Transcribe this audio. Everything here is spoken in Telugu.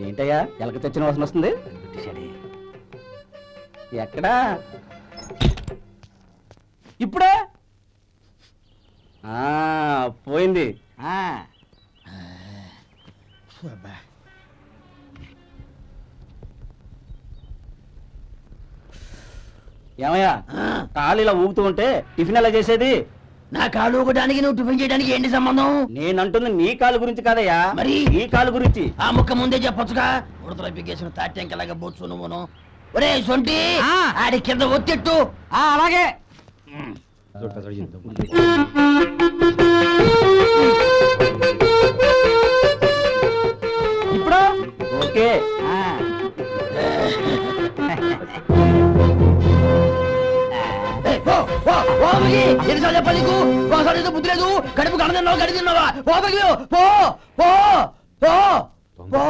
ఏంటయ్యా ఎలక తెచ్చిన వాసన వస్తుంది? ఎక్కడా? ఇప్పుడే పోయింది. ఏమయ్యా కాలు ఇలా ఊగుతూ ఉంటే టిఫిన్ ఎలా చేసేది? నా కాలు ఊగడానికి నువ్వు టిఫిన్ చేయడానికి ఏంటి సంబంధం? నేనంటుంది నీ కాలు గురించి కాదయ్యా, మరి ఈ కాలు గురించి. ఆ ముక్క ముందే చెప్పొచ్చుగా. ఉడతలో పిగేసిన తాట్యంకలాగా బొచ్చు నువ్వును. ఒరే సొంటి, ఆడి కింద ఒత్తిట్టు. అలాగే. ఇప్పుడు ఓకే. ఎన్నిసార్లు చెప్పాలి నీకు? ఒకసారి ఏదో బుద్ధి లేదు. కడుపు కడదన్నావు, గడి తిన్నావా? పో పో పో పో పో.